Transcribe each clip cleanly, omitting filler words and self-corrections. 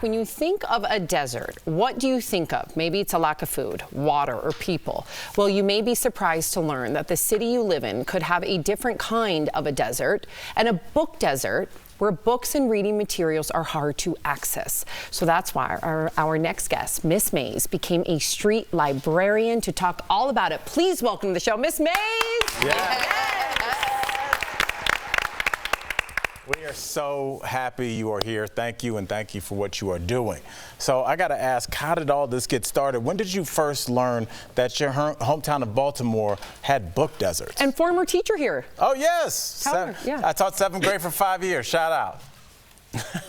back, when you think of a desert, what do you think of? Maybe it's a lack of food, water, or people. Well, you may be surprised to learn that the city you live in could have a different kind of a desert, and a book desert where books and reading materials are hard to access. So that's why our next guest, Miss Mays, became a street librarian to talk all about it. Please welcome to the show, Miss Mays. We are so happy you are here. Thank you, and thank you for what you are doing. So I got to ask, how did all this get started? When did you first learn that your hometown of Baltimore had book deserts? And former teacher here. Oh, yes. I taught 7th grade for 5 years. Shout out.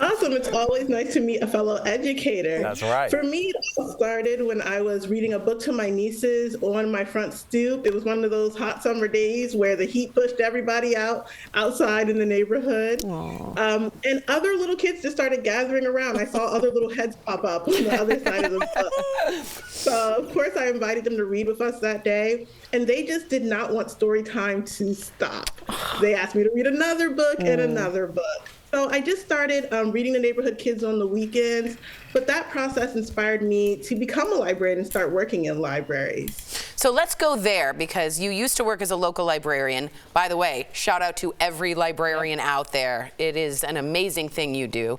Awesome. It's always nice to meet a fellow educator. That's right. For me, it all started when I was reading a book to my nieces on my front stoop. It was one of those hot summer days where the heat pushed everybody outside in the neighborhood. And other little kids just started gathering around. I saw other little heads pop up on the other side of the book. So, of course, I invited them to read with us that day. And they just did not want story time to stop. They asked me to read another book and another book. So I just started reading to neighborhood kids on the weekends, but that process inspired me to become a librarian and start working in libraries. So let's go there, because you used to work as a local librarian. By the way, shout out to every librarian out there. It is an amazing thing you do.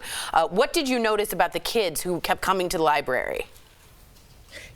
What did you notice about the kids who kept coming to the library?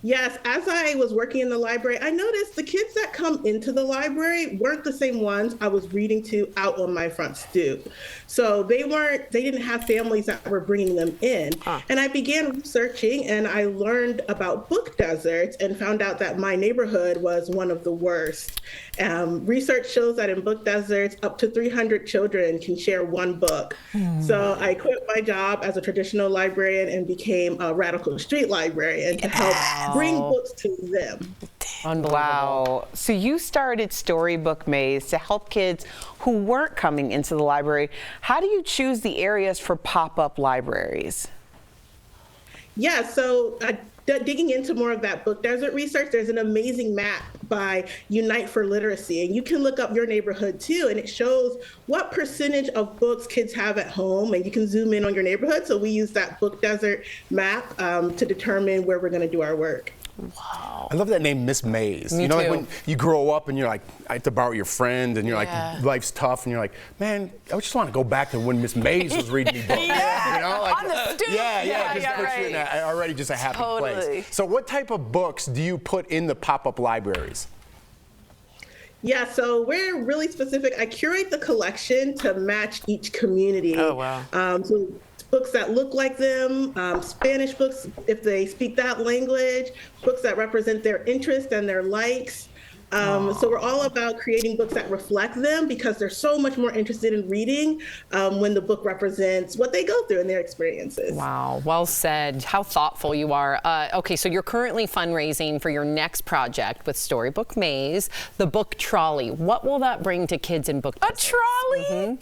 Yes, as I was working in the library, I noticed the kids that come into the library weren't the same ones I was reading to out on my front stoop. So they didn't have families that were bringing them in. And I began researching, and I learned about book deserts and found out that my neighborhood was one of the worst. Research shows that in book deserts, up to 300 children can share one book. So I quit my job as a traditional librarian and became a radical street librarian to help bring books to them. Unbelievable. Wow. So you started Storybook Maze to help kids who weren't coming into the library. How do you choose the areas for pop-up libraries? Yeah, so digging into more of that book desert research, there's an amazing map by Unite for Literacy, and you can look up your neighborhood too, and it shows what percentage of books kids have at home, and you can zoom in on your neighborhood. So we use that book desert map to determine where we're going to do our work. Wow. I love that name, Miss Mays. Me you know, too. like when you grow up and you're like, I have to borrow your friend, and you're like, life's tough, and you're like, man, I just want to go back to when Miss Mays was reading me books. You know, like, on the stoop. Just puts you in already just a happy place. So what type of books do you put in the pop-up libraries? Yeah, so we're really specific. I curate the collection to match each community. Oh, wow. So books that look like them, Spanish books if they speak that language, books that represent their interest and their likes. So we're all about creating books that reflect them, because they're so much more interested in reading when the book represents what they go through in their experiences. Wow, well said. How thoughtful you are. Okay, so you're currently fundraising for your next project with Storybook Maze, the book trolley. What will that bring to kids in book deserts? A trolley?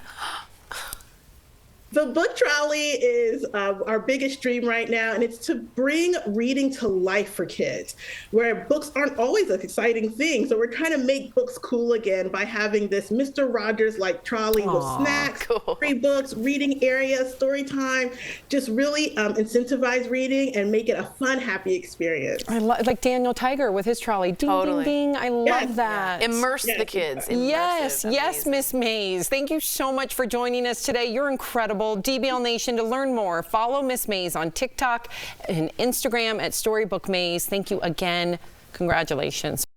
The book trolley is our biggest dream right now, and it's to bring reading to life for kids, where books aren't always an exciting thing. So we're trying to make books cool again by having this Mr. Rogers-like trolley with snacks, free books, reading areas, story time, just really incentivize reading and make it a fun, happy experience. I like Daniel Tiger with his trolley. Ding, ding, ding. I love that. Immerse the kids. Yes, Immersive. yes, Miss Mays. Thank you so much for joining us today. You're incredible. DBL Nation, to learn more, follow Miss Mays on TikTok and Instagram at Storybook Maze. Thank you again. Congratulations.